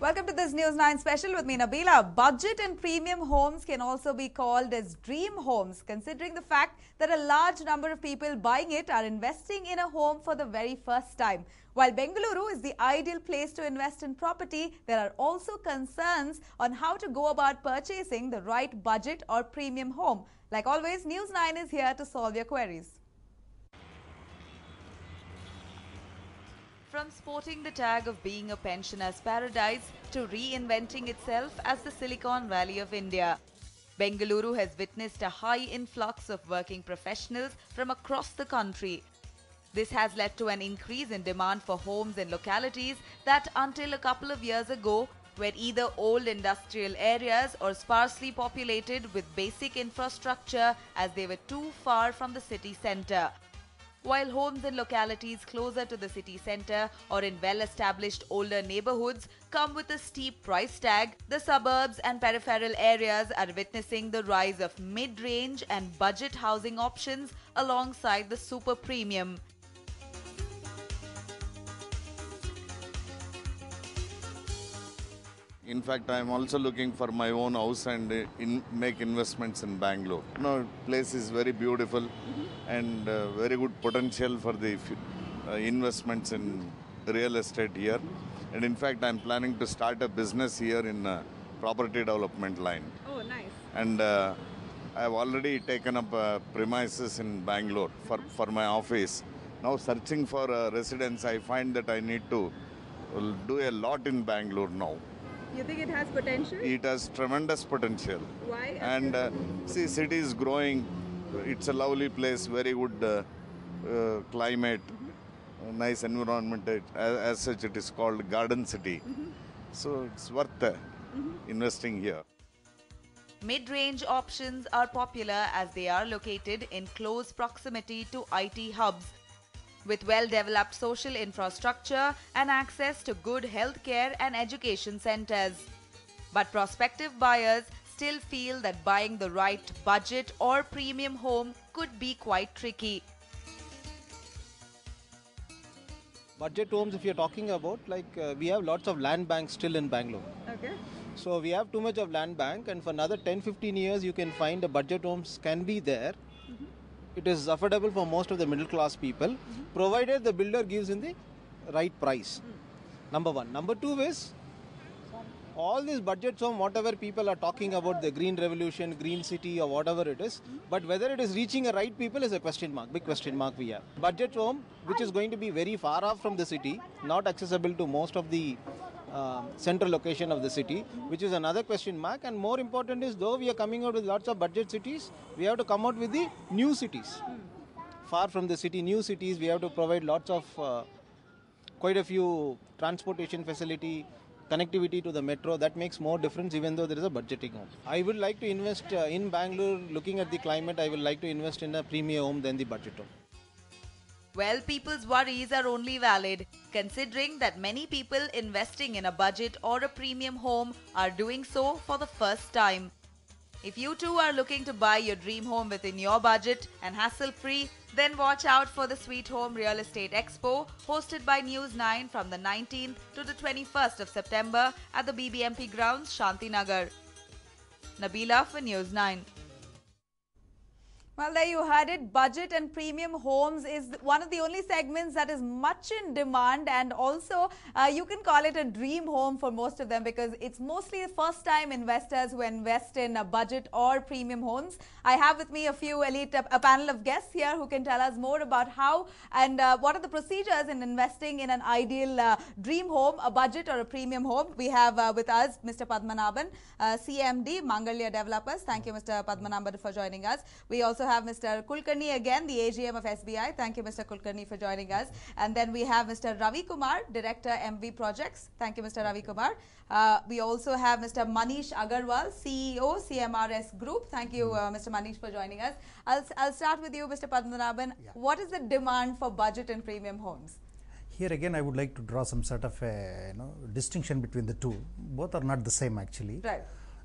Welcome to this News9 special with me, Nabila. Budget and premium homes can also be called as dream homes, considering the fact that a large number of people buying it are investing in a home for the very first time. While Bengaluru is the ideal place to invest in property, there are also concerns on how to go about purchasing the right budget or premium home. Like always, News9 is here to solve your queries. From sporting the tag of being a pensioner's paradise to reinventing itself as the Silicon Valley of India, Bengaluru has witnessed a high influx of working professionals from across the country. This has led to an increase in demand for homes in localities that until a couple of years ago were either old industrial areas or sparsely populated with basic infrastructure as they were too far from the city centre. While homes in localities closer to the city centre or in well-established older neighbourhoods come with a steep price tag, the suburbs and peripheral areas are witnessing the rise of mid-range and budget housing options alongside the super premium. In fact, I am also looking for my own house and make investments in Bangalore. Place is very beautiful and very good potential for the investments in real estate here. And in fact, I am planning to start a business here in property development line. Oh, nice. And I have already taken up premises in Bangalore for my office. Now searching for a residence, I find that I need to do a lot in Bangalore now. You think it has potential? It has tremendous potential. Why? And see, city is growing. It's a lovely place, very good climate, nice environment. As such, it is called Garden City. So it's worth investing here. Mid-range options are popular as they are located in close proximity to IT hubs, with well-developed social infrastructure and access to good healthcare and education centers. But prospective buyers still feel that buying the right budget or premium home could be quite tricky. Budget homes, if you're talking about, we have lots of land banks still in Bangalore. Okay. So we have too much of land bank, and for another 10-15 years you can find the budget homes can be there. It is affordable for most of the middle class people, provided the builder gives in the right price. Number one. Number two is, all these budgets home, whatever people are talking about, the green revolution, green city or whatever it is, but whether it is reaching a right people is a question mark, big question mark we have. Budget home, which is going to be very far off from the city, not accessible to most of the central location of the city, which is another question mark. And more important is, though we are coming out with lots of budget cities, we have to come out with the new cities. Far from the city, new cities, we have to provide lots of, quite a few transportation facility, connectivity to the metro. That makes more difference even though there is a budgeting home. I would like to invest in Bangalore, looking at the climate, I would like to invest in a premium home than the budget home. Well, people's worries are only valid, considering that many people investing in a budget or a premium home are doing so for the first time. If you too are looking to buy your dream home within your budget and hassle-free, then watch out for the Sweet Home Real Estate Expo hosted by News9 from the 19th to the 21st of September at the BBMP grounds, Shantinagar. Nabila for News9. Well, there you heard it. Budget and premium homes is one of the only segments that is much in demand, and also you can call it a dream home for most of them because it's mostly first-time investors who invest in budget or premium homes. I have with me a panel of guests here who can tell us more about how and what are the procedures in investing in an ideal dream home, a budget or a premium home. We have with us Mr. Padmanabhan, CMD, Mangalya Developers. Thank you, Mr. Padmanabhan, for joining us. We also have Mr. Kulkarni again, the AGM of SBI. Thank you, Mr. Kulkarni, for joining us. And then we have Mr. Ravi Kumar, Director, MV Projects. Thank you, Mr. Ravi Kumar. We also have Mr. Manish Agarwal, CEO, CMRS Group. Thank you, Mr. Manish, for joining us. I'll start with you, Mr. Padmanabhan. Yeah. What is the demand for budget and premium homes? Here again, I would like to draw some sort of a distinction between the two. Both are not the same actually. Right.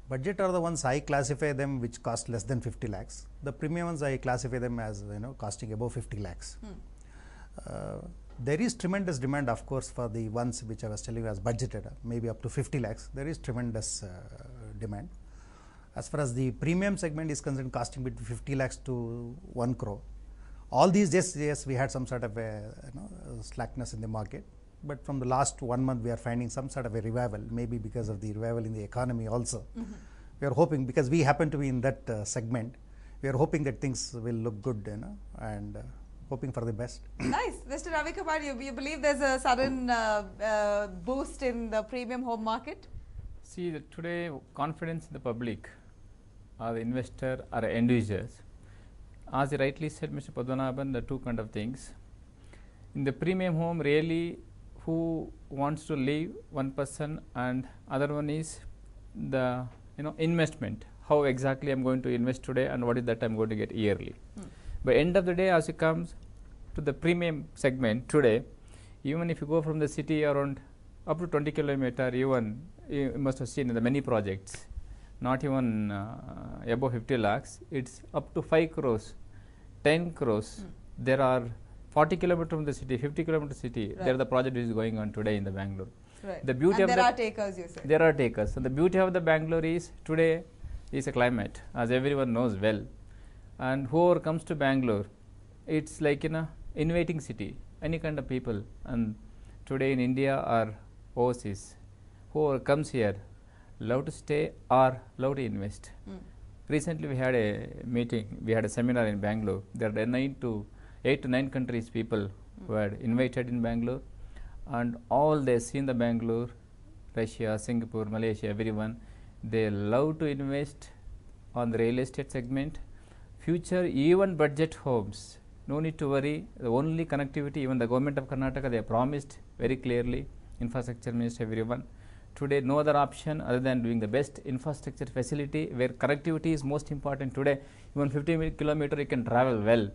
Budget are the ones I classify them which cost less than 50 lakhs. The premium ones I classify them as costing above 50 lakhs. There is tremendous demand, of course, for the ones which I was telling you as budgeted, maybe up to 50 lakhs. There is tremendous demand. As far as the premium segment is concerned, costing between 50 lakhs to 1 crore. All these days, yes, we had some sort of a slackness in the market. But from the last 1 month, we are finding some sort of a revival, maybe because of the revival in the economy also. We are hoping, because we happen to be in that segment, we are hoping that things will look good, and hoping for the best. Nice. Mr. Ravi Kumar, you believe there's a sudden boost in the premium home market? See, today confidence in the public, or the investor, or end users, as you rightly said, Mr. Padmanabhan, the two kind of things. In the premium home, really, who wants to live, one person, and other one is the investment. How exactly I'm going to invest today, and what is that I'm going to get yearly. By end of the day, as it comes to the premium segment today, even if you go from the city around up to 20 kilometer, even you must have seen in the many projects, not even above 50 lakhs, it's up to 5 crores, 10 crores. There are 40 kilometers from the city, 50 kilometers city. Right. There the project is going on today in the Bangalore. Right. The beauty and of there are takers, you say. There are takers. So the beauty of the Bangalore is today is a climate, as everyone knows well. And whoever comes to Bangalore, it's like inviting city, any kind of people. And today in India or overseas, whoever comes here, love to stay or love to invest. Recently we had a meeting, we had a seminar in Bangalore. There are 8 to 9 countries people who had invited in Bangalore, and all they see in the Bangalore, Russia, Singapore, Malaysia, everyone, they love to invest on the real estate segment. Future, even budget homes, no need to worry. The only connectivity, even the government of Karnataka, they promised very clearly, infrastructure minister, everyone. Today, no other option other than doing the best infrastructure facility where connectivity is most important. Today, even 50 kilometers you can travel well.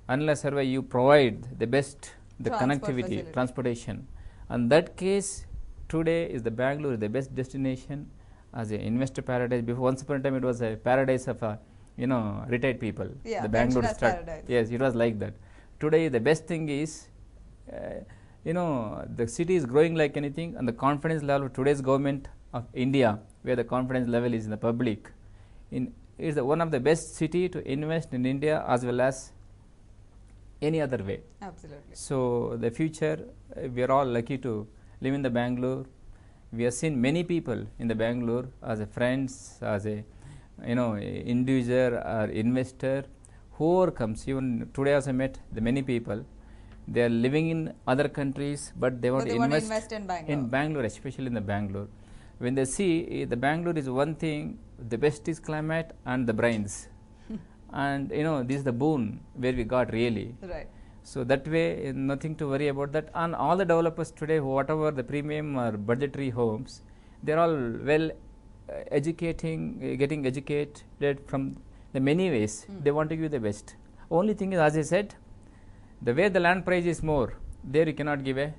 Unless you provide the best, the connectivity, transportation. And that case, today is the Bangalore is the best destination as an investor paradise. Before, once upon a time, it was a paradise of retired people. Yeah, the Bangalore paradise. Yes, it was like that. Today, the best thing is, the city is growing like anything, and the confidence level of today's government of India, where the confidence level is in the public, is one of the best city to invest in India as well as any other way. Absolutely. So the future, we are all lucky to live in the Bangalore. We have seen many people in the Bangalore as a friends, as a end user or investor. Whoever comes, even today as I met the many people, they are living in other countries, but they want to invest in Bangalore. In Bangalore, especially in the Bangalore. When they see the Bangalore is one thing, the best is climate and the brains. And this is the boon where we got really. Right. So that way, nothing to worry about that. And all the developers today, whatever the premium or budgetary homes, they are all well getting educated from the many ways. They want to give the best. Only thing is, as I said, the way the land price is more, there you cannot give a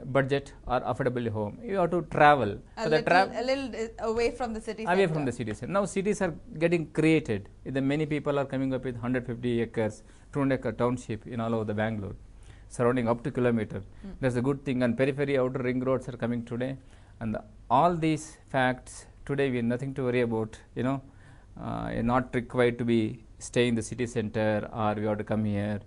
budget or affordable home. You have to travel. A little away from the city away center. from the cities. Now cities are getting created. The many people are coming up with 150 acres, 200 acre township in all over the Bangalore, surrounding up to kilometer. That's a good thing. And periphery outer ring roads are coming today. And all these facts today, we have nothing to worry about. You're not required to be stay in the city center, or we have to come here.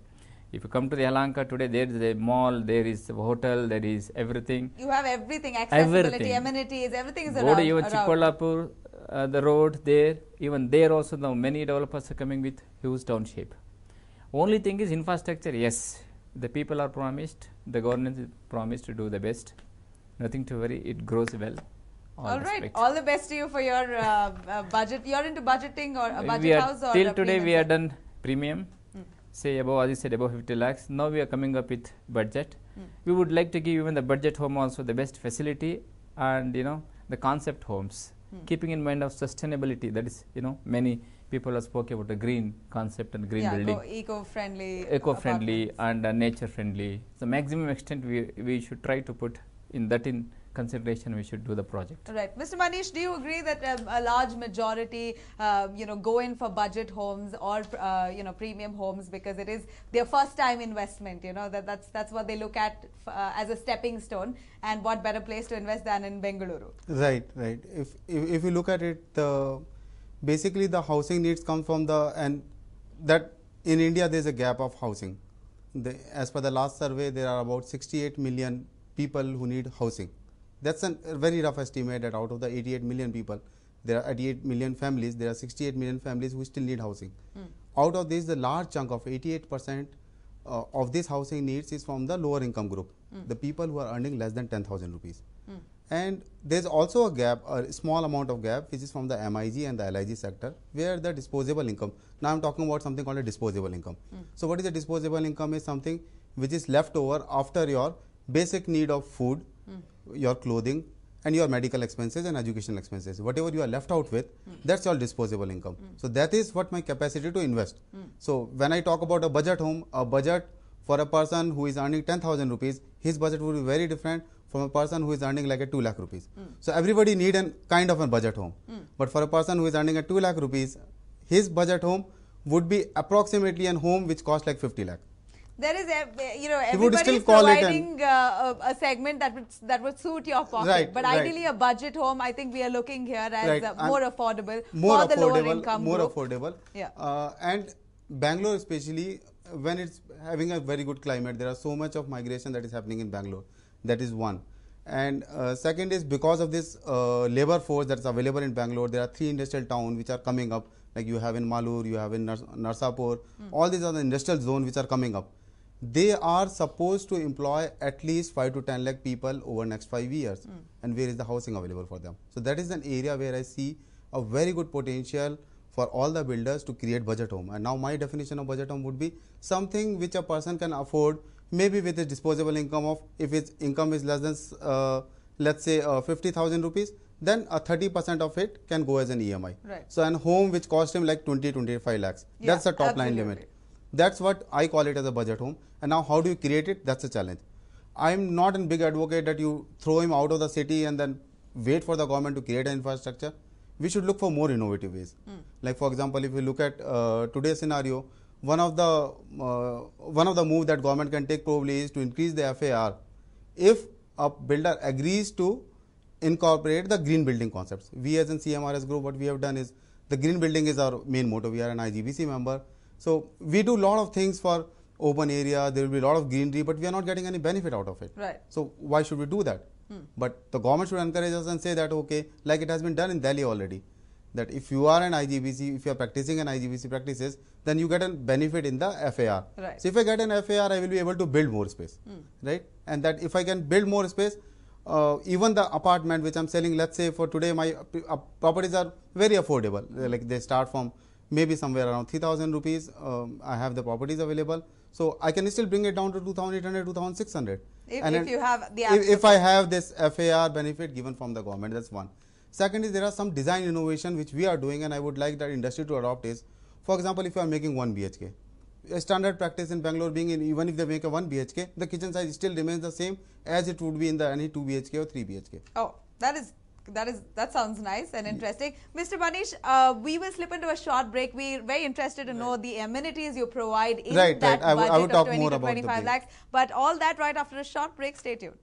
If you come to the Yelahanka today, there is a mall, there is a hotel, there is everything. You have everything, accessibility, amenities, everything is around. Go to even Chikballapur, the road there, even there also now many developers are coming with huge township. Only thing is infrastructure, yes, the people are promised, the government is promised to do the best. Nothing to worry, it grows well. All right, all the best to you for your budget. You're into budgeting or a budget house or till today we have done premium. Say above, as you said, above 50 lakhs. Now we are coming up with budget. We would like to give even the budget home also the best facility and the concept homes, keeping in mind of sustainability. That is, many people have spoken about the green concept and green building. Eco-friendly and nature friendly. So maximum extent we should try to put in consideration we should do the project. Right. Mr. Manish, do you agree that a large majority, go in for budget homes or, premium homes because it is their first time investment, that's what they look at as a stepping stone, and what better place to invest than in Bengaluru? Right. If you look at it, basically the housing needs come from that in India there is a gap of housing. As per the last survey, there are about 68 million people who need housing. That's a very rough estimate that out of the 88 million people, there are 88 million families, there are 68 million families who still need housing. Out of this, the large chunk of 88% of this housing needs is from the lower income group, the people who are earning less than 10,000 rupees. And there's also a gap, a small amount of gap, which is from the MIG and the LIG sector, where the disposable income, now I'm talking about something called a disposable income. So what is a disposable income? Is something which is left over after your basic need of food, your clothing, and your medical expenses and educational expenses. Whatever you are left out with, that's your disposable income. So that is what my capacity to invest. So when I talk about a budget home, a budget for a person who is earning 10,000 rupees, his budget would be very different from a person who is earning like a 2 lakh rupees. So everybody need a kind of a budget home. But for a person who is earning a 2 lakh rupees, his budget home would be approximately a home which costs like 50 lakh. There is, everybody is providing a segment that would suit your pocket. Right, but ideally, a budget home, I think we are looking here as Right. more affordable for the lower income more group. affordable. Yeah. And Bangalore especially, when it's having a very good climate, there are so much of migration that is happening in Bangalore. That is one. And second is because of this labor force that is available in Bangalore, there are 3 industrial towns which are coming up. Like you have in Malur, you have in Narsapur. All these are the industrial zones which are coming up. They are supposed to employ at least 5 to 10 lakh people over next 5 years. And where is the housing available for them? So that is an area where I see a very good potential for all the builders to create budget home. And now my definition of budget home would be something which a person can afford, maybe with his disposable income of, if his income is less than let's say 50,000 rupees, then 30% of it can go as an EMI. Right. So an home which cost him like 20-25 lakhs, that's the top line limit. That's what I call it as a budget home. And now how do you create it? That's a challenge. I'm not a big advocate that you throw him out of the city and then wait for the government to create an infrastructure. We should look for more innovative ways. Like for example, if we look at today's scenario, one of the move that government can take probably is to increase the FAR. If a builder agrees to incorporate the green building concepts. We as in CMRS Group, what we have done is, the green building is our main motto. We are an IGBC member. So we do a lot of things for open area. There will be a lot of greenery, but we are not getting any benefit out of it. Right. So why should we do that? But the government should encourage us and say that, okay, like it has been done in Delhi already, that if you are an IGBC, if you are practicing an IGBC practices, then you get a benefit in the FAR. Right. So if I get an FAR, I will be able to build more space, right? And that if I can build more space, even the apartment which I'm selling, let's say for today, my properties are very affordable. Like they start from maybe somewhere around 3,000 rupees. I have the properties available. So I can still bring it down to 2,800, 2,600. If you have the if I have this FAR benefit given from the government, that's one. Second is there are some design innovation which we are doing, and I would like that industry to adopt is, for example, if you are making 1 BHK, a standard practice in Bangalore being even if they make a 1 BHK, the kitchen size still remains the same as it would be in the any 2 BHK or 3 BHK. Oh, that sounds nice and interesting. Mr. Manish, we will slip into a short break. We're very interested to know the amenities you provide in that budget I would talk of 20 more to about 25 lakhs. But all that right after a short break. Stay tuned.